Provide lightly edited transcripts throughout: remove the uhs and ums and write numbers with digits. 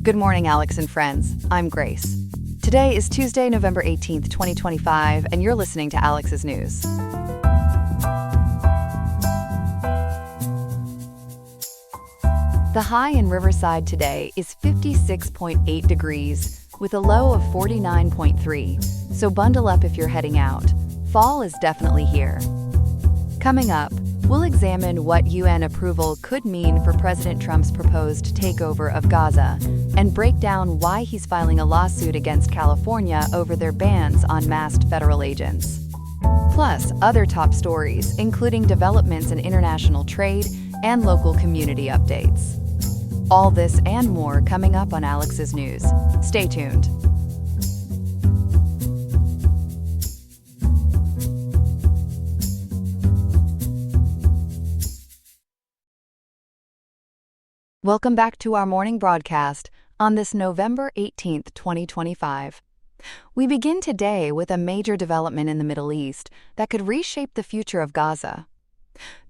Good morning, Alex and friends. I'm Grace. Today is Tuesday, November 18th, 2025, and you're listening to Alex's News. The high in Riverside today is 56.8 degrees, with a low of 49.3, so bundle up if you're heading out. Fall is definitely here. Coming up, we'll examine what UN approval could mean for President Trump's proposed takeover of Gaza and break down why he's filing a lawsuit against California over their bans on masked federal agents. Plus, other top stories, including developments in international trade and local community updates. All this and more coming up on Alex's News. Stay tuned. Welcome back to our morning broadcast on this November 18th, 2025. We begin today with a major development in the Middle East that could reshape the future of Gaza.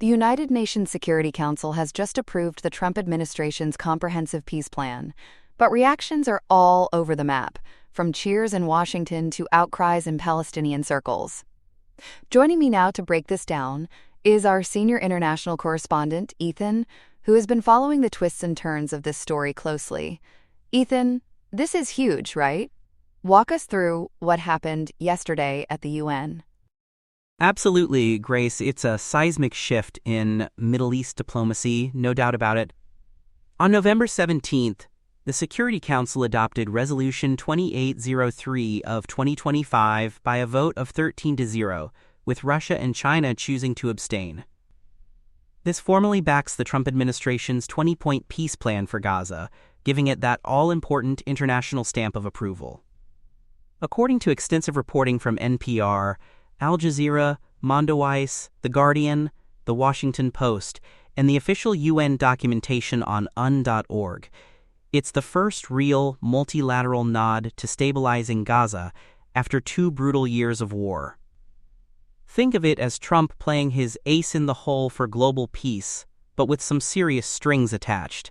The United Nations Security Council has just approved the Trump administration's comprehensive peace plan, but reactions are all over the map, from cheers in Washington to outcries in Palestinian circles. Joining me now to break this down is our senior international correspondent, Ethan, who has been following the twists and turns of this story closely. Ethan, this is huge, right? Walk us through what happened yesterday at the UN. Absolutely, Grace. It's a seismic shift in Middle East diplomacy, no doubt about it. On November 17th, the Security Council adopted Resolution 2803 of 2025 by a vote of 13-0, with Russia and China choosing to abstain. This formally backs the Trump administration's 20-point peace plan for Gaza, giving it that all-important international stamp of approval. According to extensive reporting from NPR, Al Jazeera, Mondoweiss, The Guardian, The Washington Post, and the official UN documentation on un.org, it's the first real multilateral nod to stabilizing Gaza after 2 brutal years of war. Think of it as Trump playing his ace in the hole for global peace, but with some serious strings attached.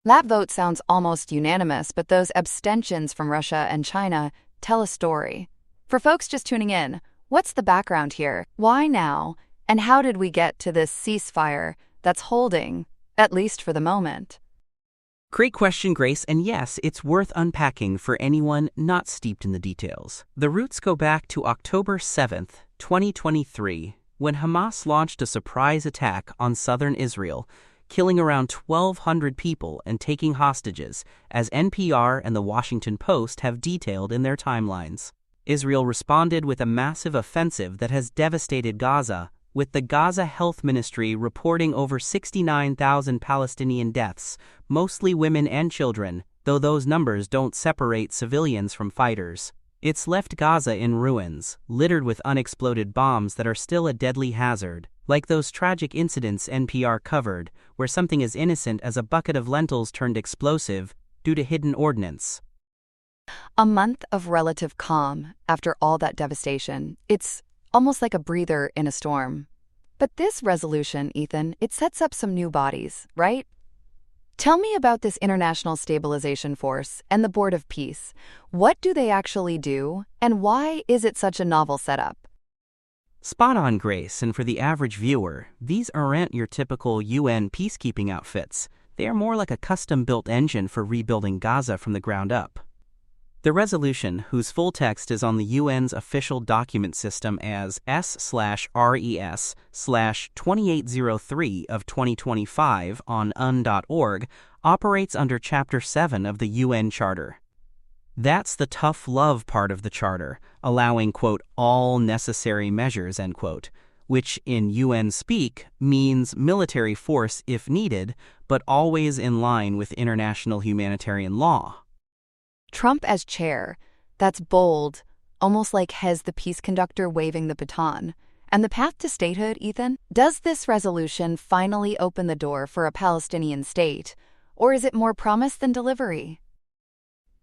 That vote sounds almost unanimous, but those abstentions from Russia and China tell a story. For folks just tuning in, what's the background here? Why now? And how did we get to this ceasefire that's holding, at least for the moment? Great question, Grace, and yes, it's worth unpacking for anyone not steeped in the details. The roots go back to October 7th, 2023, when Hamas launched a surprise attack on southern Israel, killing around 1,200 people and taking hostages, as NPR and The Washington Post have detailed in their timelines. Israel responded with a massive offensive that has devastated Gaza, with the Gaza Health Ministry reporting over 69,000 Palestinian deaths, mostly women and children, though those numbers don't separate civilians from fighters. It's left Gaza in ruins, littered with unexploded bombs that are still a deadly hazard, like those tragic incidents NPR covered, where something as innocent as a bucket of lentils turned explosive due to hidden ordnance. A month of relative calm after all that devastation. It's almost like a breather in a storm. But this resolution, Ethan, it sets up some new bodies, right? Tell me about this International Stabilization Force and the Board of Peace. What do they actually do, and why is it such a novel setup? Spot on, Grace, and for the average viewer, these aren't your typical UN peacekeeping outfits. They are more like a custom-built engine for rebuilding Gaza from the ground up. The resolution, whose full text is on the UN's official document system as S/RES/2803 of 2025 on un.org, operates under Chapter 7 of the UN Charter. That's the tough love part of the Charter, allowing, quote, all necessary measures, end quote, which in UN speak means military force if needed, but always in line with international humanitarian law. Trump as chair, that's bold, almost like Hez the peace conductor waving the baton. And the path to statehood, Ethan? Does this resolution finally open the door for a Palestinian state, or is it more promise than delivery?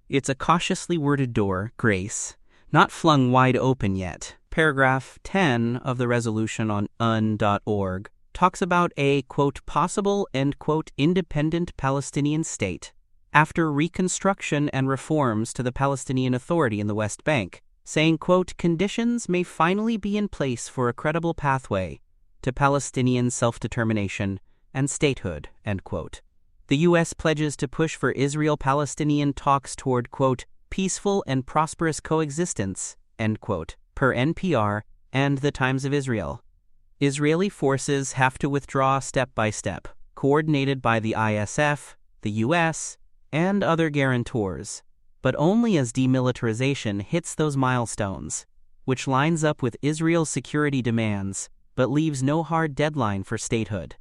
It's a cautiously worded door, Grace, not flung wide open yet. Paragraph 10 of the resolution on un.org talks about a, quote, possible, end quote, independent Palestinian state, after reconstruction and reforms to the Palestinian Authority in the West Bank, saying, quote, conditions may finally be in place for a credible pathway to Palestinian self-determination and statehood, end quote. The U.S. pledges to push for Israel-Palestinian talks toward, quote, peaceful and prosperous coexistence, end quote, per NPR and the Times of Israel. Israeli forces have to withdraw step by step, coordinated by the ISF, the U.S., and other guarantors, but only as demilitarization hits those milestones, which lines up with Israel's security demands but leaves no hard deadline for statehood.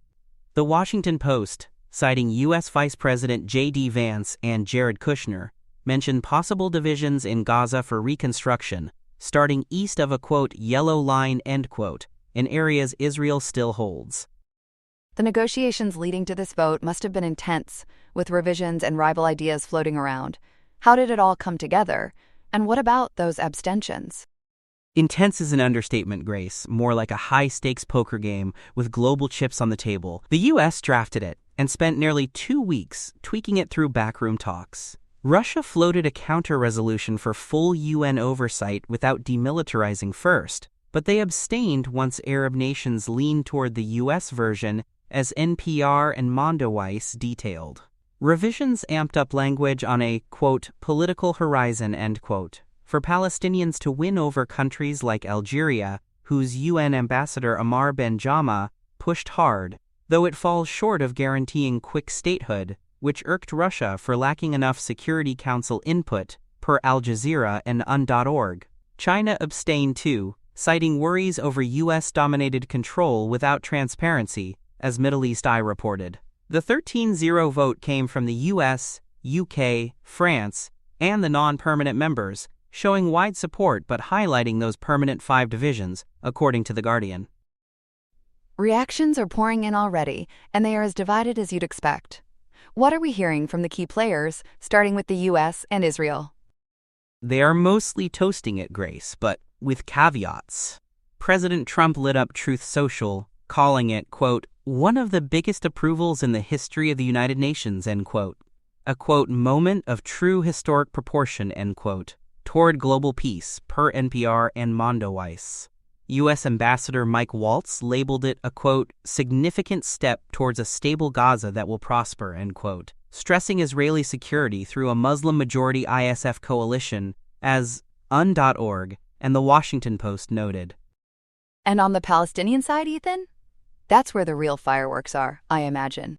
The Washington Post, citing U.S. Vice President J.D. Vance and Jared Kushner, mentioned possible divisions in Gaza for reconstruction, starting east of a, quote, yellow line, end quote, in areas Israel still holds. The negotiations leading to this vote must have been intense, with revisions and rival ideas floating around. How did it all come together? And what about those abstentions? Intense is an understatement, Grace, more like a high-stakes poker game with global chips on the table. The U.S. drafted it and spent nearly 2 weeks tweaking it through backroom talks. Russia floated a counter-resolution for full UN oversight without demilitarizing first, but they abstained once Arab nations leaned toward the U.S. version, as NPR and Mondoweiss detailed. Revisions amped up language on a, quote, political horizon, end quote, for Palestinians to win over countries like Algeria, whose UN ambassador Amar Benjama pushed hard, though it falls short of guaranteeing quick statehood, which irked Russia for lacking enough Security Council input, per Al Jazeera and UN.org. China abstained too, citing worries over U.S.-dominated control without transparency, as Middle East Eye reported. The 13-0 vote came from the U.S., UK, France, and the non-permanent members, showing wide support but highlighting those permanent 5 divisions, according to The Guardian. Reactions are pouring in already, and they are as divided as you'd expect. What are we hearing from the key players, starting with the U.S. and Israel? They are mostly toasting it, Grace, but with caveats. President Trump lit up Truth Social, calling it, quote, one of the biggest approvals in the history of the United Nations, end quote. A, quote, moment of true historic proportion, end quote, toward global peace, per NPR and Mondoweiss. U.S. Ambassador Mike Waltz labeled it a, quote, significant step towards a stable Gaza that will prosper, end quote, stressing Israeli security through a Muslim-majority ISF coalition, as UN.org and the Washington Post noted. And on the Palestinian side, Ethan? That's where the real fireworks are, I imagine.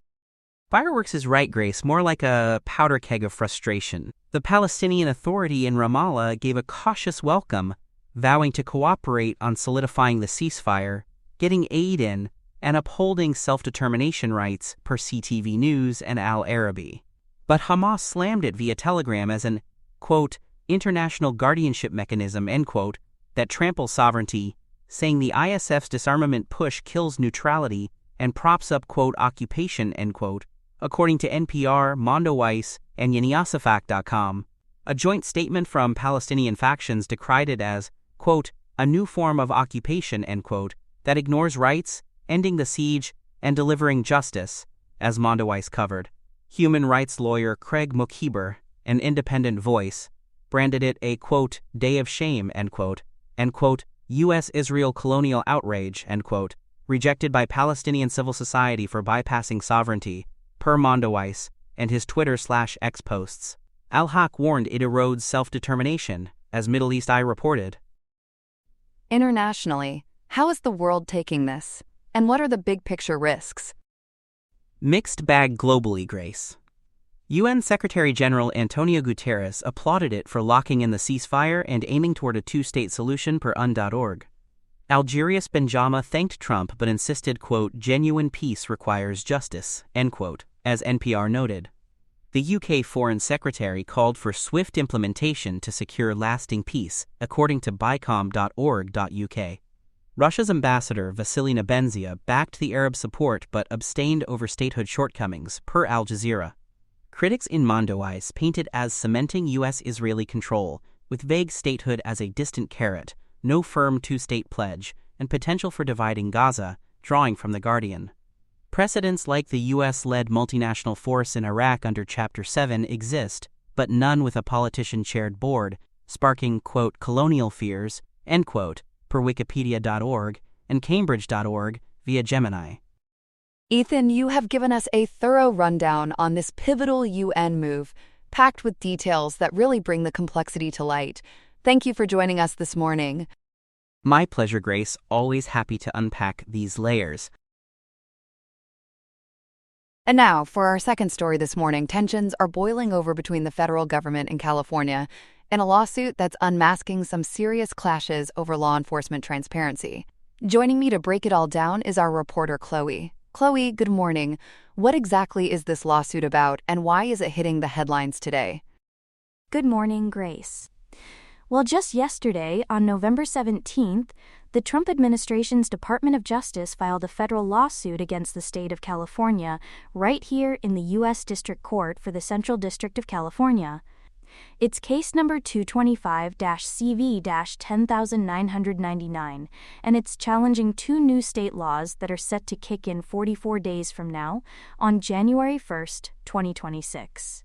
Fireworks is right, Grace, more like a powder keg of frustration. The Palestinian Authority in Ramallah gave a cautious welcome, vowing to cooperate on solidifying the ceasefire, getting aid in, and upholding self-determination rights, per CTV News and Al Arabi. But Hamas slammed it via Telegram as an, quote, international guardianship mechanism, end quote, that tramples sovereignty, saying the ISF's disarmament push kills neutrality and props up, quote, occupation, end quote, according to NPR, Mondoweiss, and YaniaSafak.com. A joint statement from Palestinian factions decried it as, quote, a new form of occupation, end quote, that ignores rights, ending the siege, and delivering justice, as Mondoweiss covered. Human rights lawyer Craig Mokhiber, an independent voice, branded it a, quote, day of shame, end quote, and, quote, U.S.-Israel colonial outrage, end quote, rejected by Palestinian civil society for bypassing sovereignty, per Mondoweiss, and his Twitter/X posts. Al-Haq warned it erodes self-determination, as Middle East Eye reported. Internationally, how is the world taking this? And what are the big-picture risks? Mixed bag globally, Grace. UN Secretary-General Antonio Guterres applauded it for locking in the ceasefire and aiming toward a 2-state solution, per UN.org. Algeria's Benjama thanked Trump but insisted, quote, genuine peace requires justice, end quote, as NPR noted. The UK Foreign Secretary called for swift implementation to secure lasting peace, according to bicom.org.uk. Russia's ambassador Vasily Nebenzia backed the Arab support but abstained over statehood shortcomings, per Al Jazeera. Critics in Mondoweiss painted as cementing U.S.-Israeli control, with vague statehood as a distant carrot, no firm 2-state pledge, and potential for dividing Gaza, drawing from The Guardian. Precedents like the U.S.-led multinational force in Iraq under Chapter 7 exist, but none with a politician-chaired board, sparking, quote, colonial fears, end quote, per wikipedia.org and cambridge.org via Gemini. Ethan, you have given us a thorough rundown on this pivotal UN move, packed with details that really bring the complexity to light. Thank you for joining us this morning. My pleasure, Grace. Always happy to unpack these layers. And now, for our second story this morning, tensions are boiling over between the federal government and California in a lawsuit that's unmasking some serious clashes over law enforcement transparency. Joining me to break it all down is our reporter, Chloe. Chloe, good morning. What exactly is this lawsuit about, and why is it hitting the headlines today? Good morning, Grace. Well, just yesterday, on November 17th, the Trump administration's Department of Justice filed a federal lawsuit against the state of California right here in the U.S. District Court for the Central District of California. It's case number 225-CV-10999, and it's challenging two new state laws that are set to kick in 44 days from now, on January 1st, 2026.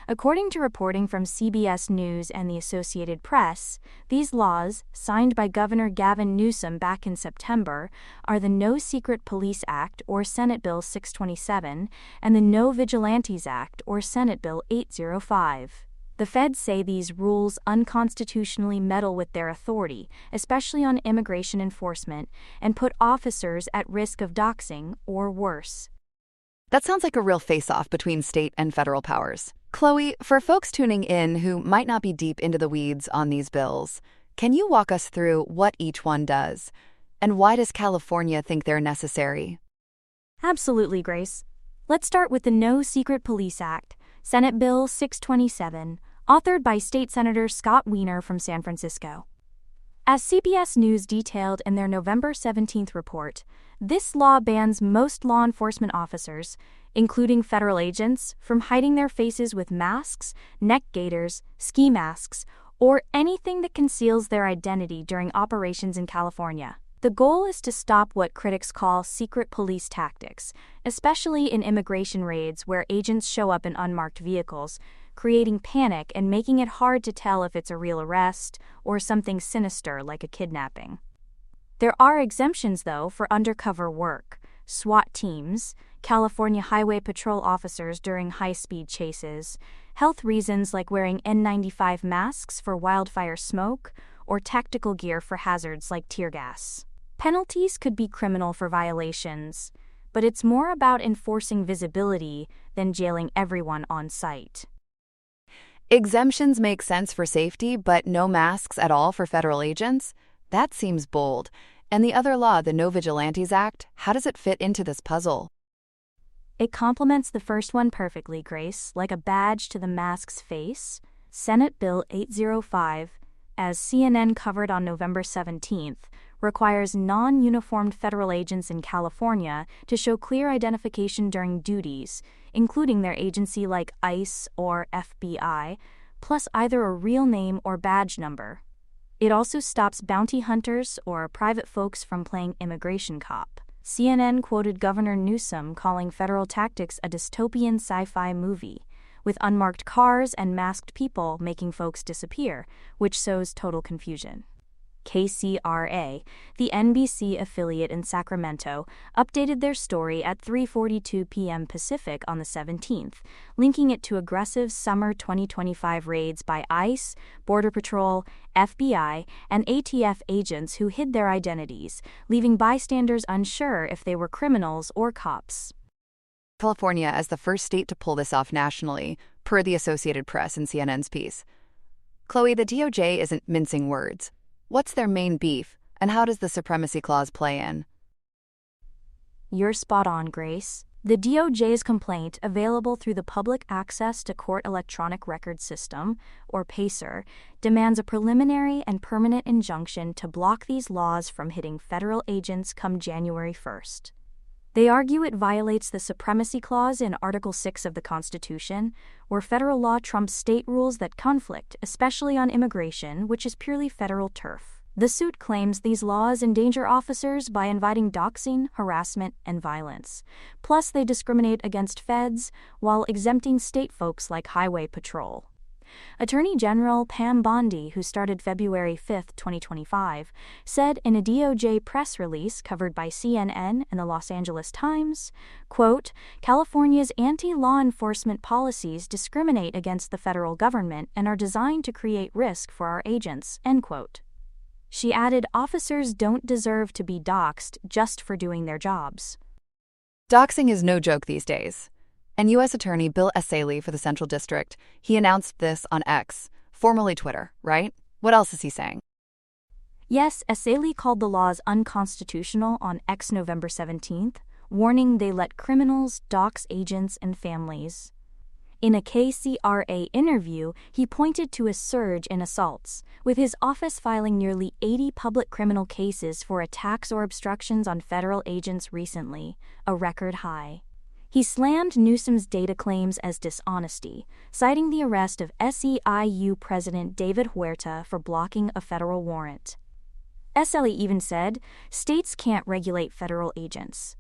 According to reporting from CBS News and the Associated Press, these laws, signed by Governor Gavin Newsom back in September, are the No Secret Police Act, or Senate Bill 627, and the No Vigilantes Act, or Senate Bill 805. The feds say these rules unconstitutionally meddle with their authority, especially on immigration enforcement, and put officers at risk of doxing or worse. That sounds like a real face-off between state and federal powers. Chloe, for folks tuning in who might not be deep into the weeds on these bills, can you walk us through what each one does? And why does California think they're necessary? Absolutely, Grace. Let's start with the No Secret Police Act, Senate Bill 627, authored by State Senator Scott Wiener from San Francisco. As CBS News detailed in their November 17th report, this law bans most law enforcement officers, including federal agents, from hiding their faces with masks, neck gaiters, ski masks, or anything that conceals their identity during operations in California. The goal is to stop what critics call secret police tactics, especially in immigration raids where agents show up in unmarked vehicles, creating panic and making it hard to tell if it's a real arrest or something sinister like a kidnapping. There are exemptions, though, for undercover work, SWAT teams, California Highway Patrol officers during high-speed chases, health reasons like wearing N95 masks for wildfire smoke, or tactical gear for hazards like tear gas. Penalties could be criminal for violations, but it's more about enforcing visibility than jailing everyone on site. Exemptions make sense for safety, but no masks at all for federal agents? That seems bold. And the other law, the No Vigilantes Act, how does it fit into this puzzle? It complements the first one perfectly, Grace, like a badge to the mask's face. Senate Bill 805, as CNN covered on November 17th, requires non-uniformed federal agents in California to show clear identification during duties, including their agency like ICE or FBI, plus either a real name or badge number. It also stops bounty hunters or private folks from playing immigration cop. CNN quoted Governor Newsom calling federal tactics a dystopian sci-fi movie, with unmarked cars and masked people making folks disappear, which sows total confusion. KCRA, the NBC affiliate in Sacramento, updated their story at 3:42 p.m. Pacific on the 17th, linking it to aggressive summer 2025 raids by ICE, Border Patrol, FBI, and ATF agents who hid their identities, leaving bystanders unsure if they were criminals or cops. California as the first state to pull this off nationally, per the Associated Press and CNN's piece. Chloe, the DOJ isn't mincing words. What's their main beef, and how does the supremacy clause play in? You're spot on, Grace. The DOJ's complaint, available through the Public Access to Court Electronic Records System, or PACER, demands a preliminary and permanent injunction to block these laws from hitting federal agents come January 1st. They argue it violates the Supremacy Clause in Article 6 of the Constitution, where federal law trumps state rules that conflict, especially on immigration, which is purely federal turf. The suit claims these laws endanger officers by inviting doxing, harassment, and violence. Plus, they discriminate against feds while exempting state folks like Highway Patrol. Attorney General Pam Bondi, who started February 5, 2025, said in a DOJ press release covered by CNN and the Los Angeles Times, quote, California's anti-law enforcement policies discriminate against the federal government and are designed to create risk for our agents, end quote. She added officers don't deserve to be doxxed just for doing their jobs. Doxing is no joke these days. And U.S. Attorney Bill Essayli for the Central District, he announced this on X, formerly Twitter, right? What else is he saying? Yes, Essayli called the laws unconstitutional on X November 17th, warning they let criminals dox agents and families. In a KCRA interview, he pointed to a surge in assaults, with his office filing nearly 80 public criminal cases for attacks or obstructions on federal agents recently, a record high. He slammed Newsom's data claims as dishonesty, citing the arrest of SEIU President David Huerta for blocking a federal warrant. Essayli even said, states can't regulate federal agents,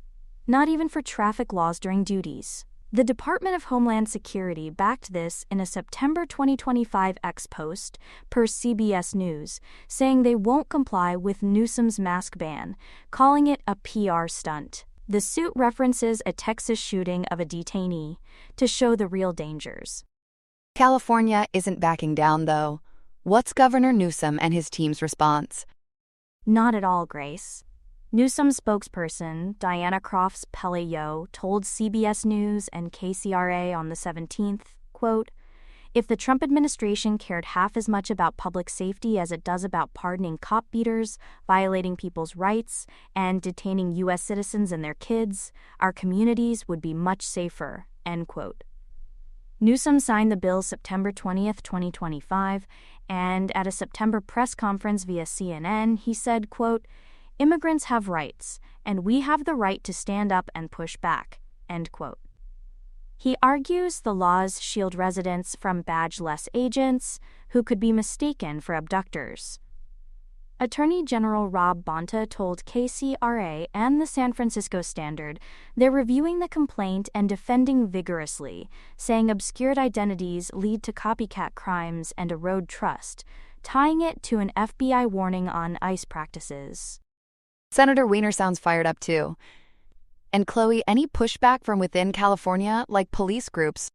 not even for traffic laws during duties. The Department of Homeland Security backed this in a September 2025 X post, per CBS News, saying they won't comply with Newsom's mask ban, calling it a PR stunt. The suit references a Texas shooting of a detainee to show the real dangers. California isn't backing down, though. What's Governor Newsom and his team's response? Not at all, Grace. Newsom's spokesperson, Diana Crofts Pelayo, told CBS News and KCRA on the 17th, quote, if the Trump administration cared half as much about public safety as it does about pardoning cop beaters, violating people's rights, and detaining U.S. citizens and their kids, our communities would be much safer, end quote. Newsom signed the bill September 20, 2025, and at a September press conference via CNN, he said, quote, immigrants have rights, and we have the right to stand up and push back, end quote. He argues the laws shield residents from badge-less agents who could be mistaken for abductors. Attorney General Rob Bonta told KCRA and the San Francisco Standard they're reviewing the complaint and defending vigorously, saying obscured identities lead to copycat crimes and erode trust, tying it to an FBI warning on ICE practices. Senator Weiner sounds fired up, too. And Chloe, any pushback from within California, like police groups?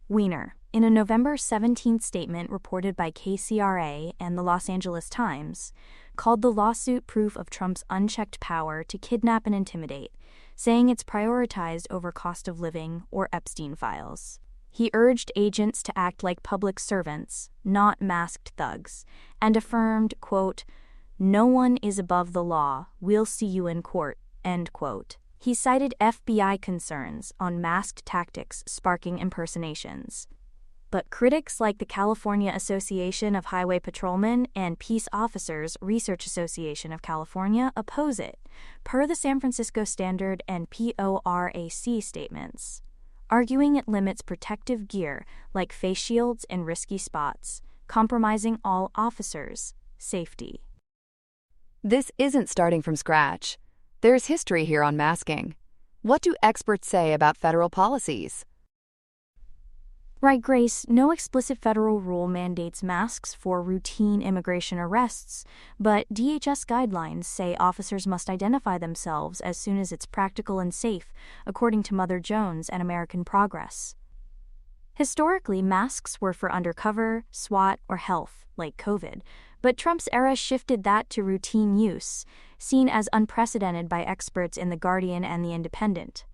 Weiner, in a November 17th statement reported by KCRA and the Los Angeles Times, called the lawsuit proof of Trump's unchecked power to kidnap and intimidate, saying it's prioritized over cost of living or Epstein files. He urged agents to act like public servants, not masked thugs, and affirmed, quote, no one is above the law, we'll see you in court, end quote. He cited FBI concerns on masked tactics sparking impersonations. But critics like the California Association of Highway Patrolmen and Peace Officers Research Association of California oppose it, per the San Francisco Standard and PORAC statements, arguing it limits protective gear like face shields in risky spots, compromising all officers' safety. This isn't starting from scratch. There's history here on masking. What do experts say about federal policies? Right, Grace, no explicit federal rule mandates masks for routine immigration arrests, but DHS guidelines say officers must identify themselves as soon as it's practical and safe, according to Mother Jones and American Progress. Historically, masks were for undercover, SWAT, or health, like COVID, but Trump's era shifted that to routine use, seen as unprecedented by experts in The Guardian and The Independent.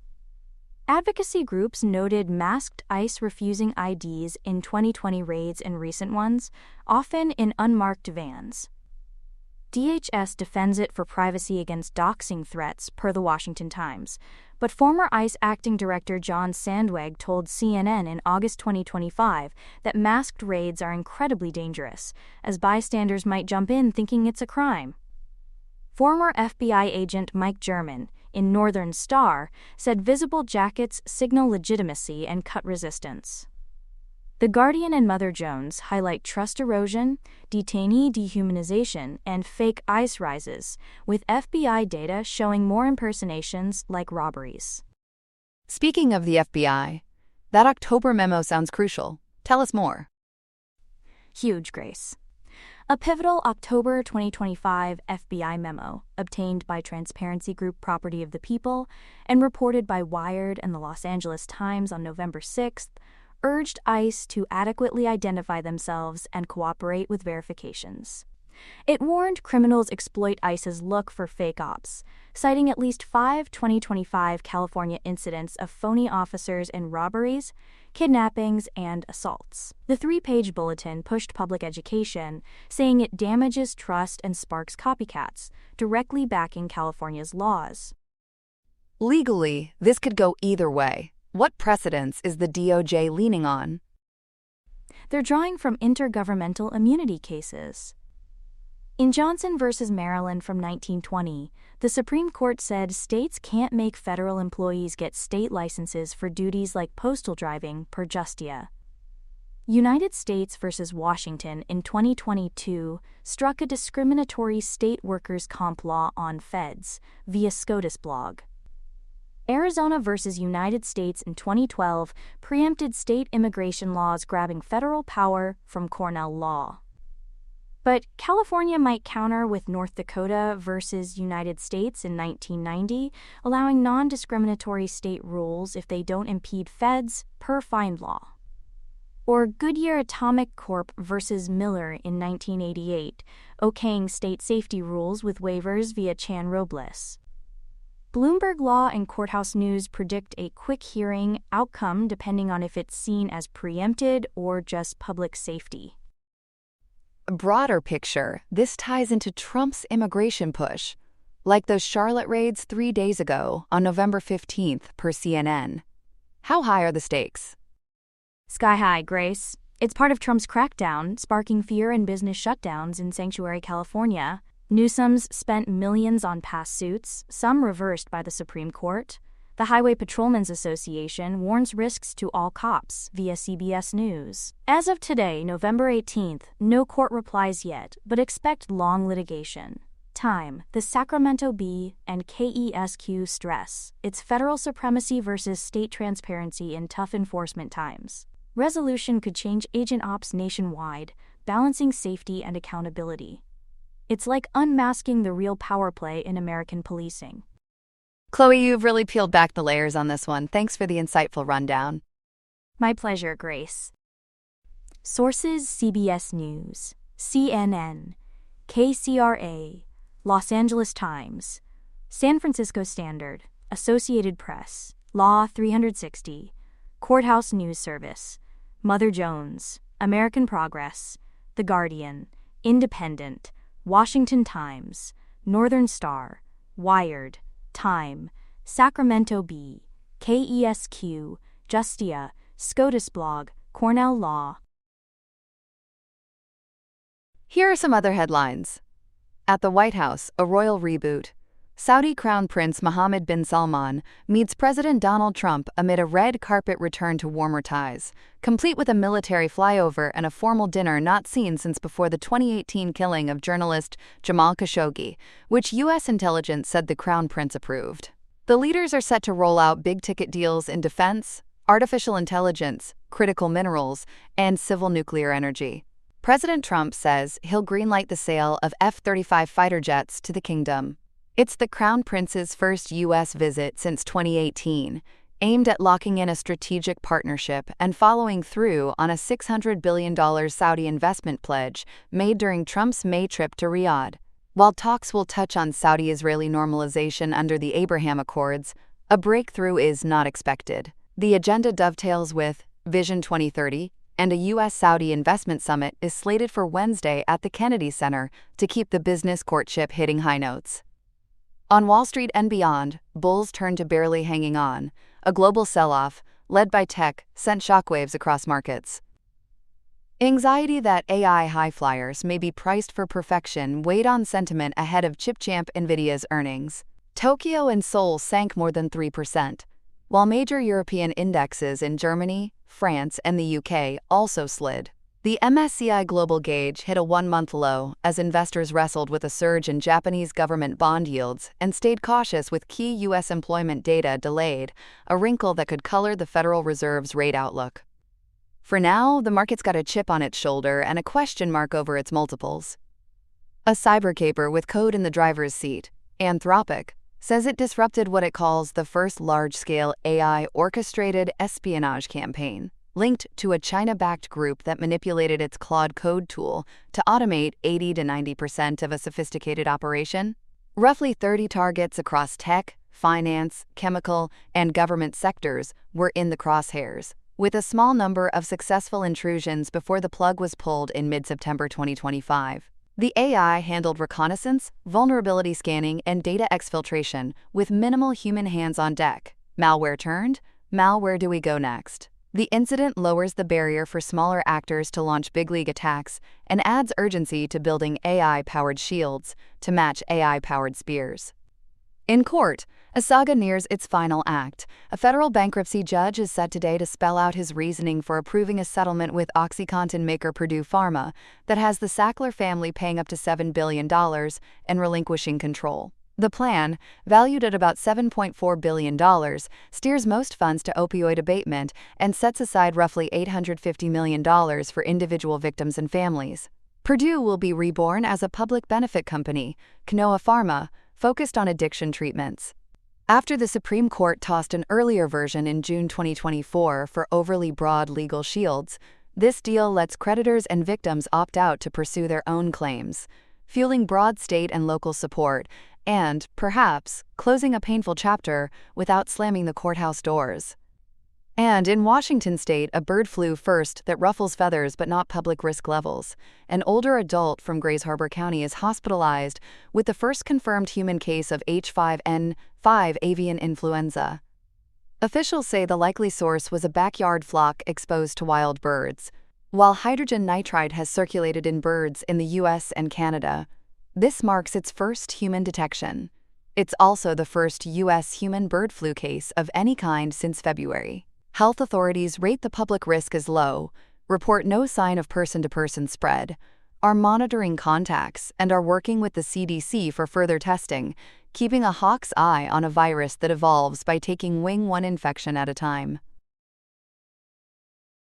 Advocacy groups noted masked ICE refusing IDs in 2020 raids and recent ones, often in unmarked vans. DHS defends it for privacy against doxing threats, per the Washington Times, but former ICE acting director John Sandweg told CNN in August 2025 that masked raids are incredibly dangerous, as bystanders might jump in thinking it's a crime. Former FBI agent Mike German, in Northern Star, said visible jackets signal legitimacy and cut resistance. The Guardian and Mother Jones highlight trust erosion, detainee dehumanization, and fake ICE rises, with FBI data showing more impersonations like robberies. Speaking of the FBI, that October memo sounds crucial. Tell us more. Huge, Grace. A pivotal October 2025 FBI memo, obtained by Transparency Group Property of the People and reported by Wired and the Los Angeles Times on November 6th, urged ICE to adequately identify themselves and cooperate with verifications. It warned criminals exploit ICE's look for fake ops, citing at least 5 2025 California incidents of phony officers in robberies, kidnappings, and assaults. The 3-page bulletin pushed public education, saying it damages trust and sparks copycats, directly backing California's laws. Legally, this could go either way. What precedents is the DOJ leaning on? They're drawing from intergovernmental immunity cases. In Johnson v. Maryland from 1920, the Supreme Court said states can't make federal employees get state licenses for duties like postal driving per justia. United States v. Washington in 2022 struck a discriminatory state workers' comp law on feds via SCOTUS blog. Arizona v. United States in 2012 preempted state immigration laws grabbing federal power from Cornell law. But California might counter with North Dakota versus United States in 1990, allowing non-discriminatory state rules if they don't impede feds per fine law. Or Goodyear Atomic Corp. Versus Miller in 1988, okaying state safety rules with waivers via Chan Robles. Bloomberg Law and Courthouse News predict a quick hearing outcome depending on if it's seen as preempted or just public safety. A broader picture, this ties into Trump's immigration push, like those Charlotte raids 3 days ago on November 15th per CNN. How high are the stakes? Sky high, Grace. It's part of Trump's crackdown, sparking fear and business shutdowns in Sanctuary, California. Newsom's spent millions on past suits, some reversed by the Supreme Court. The Highway Patrolmen's Association warns risks to all cops via CBS News. As of today, November 18th, no court replies yet, but expect long litigation. Time: the Sacramento Bee and KESQ stress. It's federal supremacy versus state transparency in tough enforcement times. Resolution could change agent ops nationwide, balancing safety and accountability. It's like unmasking the real power play in American policing. Chloe, you've really peeled back the layers on this one. Thanks for the insightful rundown. My pleasure, Grace. Sources: CBS News, CNN, KCRA, Los Angeles Times, San Francisco Standard, Associated Press, Law 360, Courthouse News Service, Mother Jones, American Progress, The Guardian, Independent, Washington Times, Northern Star, Wired, Time, Sacramento Bee, KESQ, Justia, SCOTUS blog, Cornell Law. Here are some other headlines. At the White House, a royal reboot. Saudi Crown Prince Mohammed bin Salman meets President Donald Trump amid a red carpet return to warmer ties, complete with a military flyover and a formal dinner not seen since before the 2018 killing of journalist Jamal Khashoggi, which U.S. intelligence said the Crown Prince approved. The leaders are set to roll out big-ticket deals in defense, artificial intelligence, critical minerals, and civil nuclear energy. President Trump says he'll greenlight the sale of F-35 fighter jets to the kingdom. It's the Crown Prince's first U.S. visit since 2018, aimed at locking in a strategic partnership and following through on a $600 billion Saudi investment pledge made during Trump's May trip to Riyadh. While talks will touch on Saudi-Israeli normalization under the Abraham Accords, a breakthrough is not expected. The agenda dovetails with Vision 2030, and a U.S.-Saudi investment summit is slated for Wednesday at the Kennedy Center to keep the business courtship hitting high notes. On Wall Street and beyond, bulls turned to barely hanging on. A global sell-off, led by tech, sent shockwaves across markets. Anxiety that AI high flyers may be priced for perfection weighed on sentiment ahead of chip champ NVIDIA's earnings. Tokyo and Seoul sank more than 3%. while major European indexes in Germany, France, and the UK also slid. The MSCI Global Gauge hit a one-month low as investors wrestled with a surge in Japanese government bond yields and stayed cautious with key U.S. employment data delayed, a wrinkle that could color the Federal Reserve's rate outlook. For now, the market's got a chip on its shoulder and a question mark over its multiples. A cybercaper with code in the driver's seat, Anthropic, says it disrupted what it calls the first large-scale AI-orchestrated espionage campaign, linked to a China-backed group that manipulated its Claude code tool to automate 80 to 90% of a sophisticated operation. Roughly 30 targets across tech, finance, chemical, and government sectors were in the crosshairs, with a small number of successful intrusions before the plug was pulled in mid-September 2025. The AI handled reconnaissance, vulnerability scanning, and data exfiltration with minimal human hands on deck. Malware turned, where do we go next? The incident lowers the barrier for smaller actors to launch big-league attacks and adds urgency to building AI-powered shields to match AI-powered spears. In court, a saga nears its final act. A federal bankruptcy judge is set today to spell out his reasoning for approving a settlement with OxyContin maker Purdue Pharma that has the Sackler family paying up to $7 billion and relinquishing control. The plan, valued at about $7.4 billion, steers most funds to opioid abatement and sets aside roughly $850 million for individual victims and families. Purdue will be reborn as a public benefit company, Kanoa Pharma, focused on addiction treatments. After the Supreme Court tossed an earlier version in June 2024 for overly broad legal shields, this deal lets creditors and victims opt out to pursue their own claims, fueling broad state and local support and, perhaps, closing a painful chapter without slamming the courthouse doors. And in Washington state, a bird flew first that ruffles feathers but not public risk levels. An older adult from Grays Harbor County is hospitalized with the first confirmed human case of H5N5 avian influenza. Officials say the likely source was a backyard flock exposed to wild birds. While hydrogen nitride has circulated in birds in the U.S. and Canada, this marks its first human detection. It's also the first U.S. human bird flu case of any kind since February. Health authorities rate the public risk as low, report no sign of person-to-person spread, are monitoring contacts, and are working with the CDC for further testing, keeping a hawk's eye on a virus that evolves by taking one infection at a time.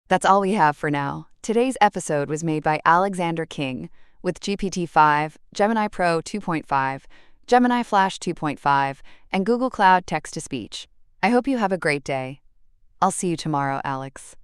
That's all we have for now. Today's episode was made by Alexander King, with GPT-5, Gemini Pro 2.5, Gemini Flash 2.5, and Google Cloud Text-to-Speech. I hope you have a great day. I'll see you tomorrow, Alex.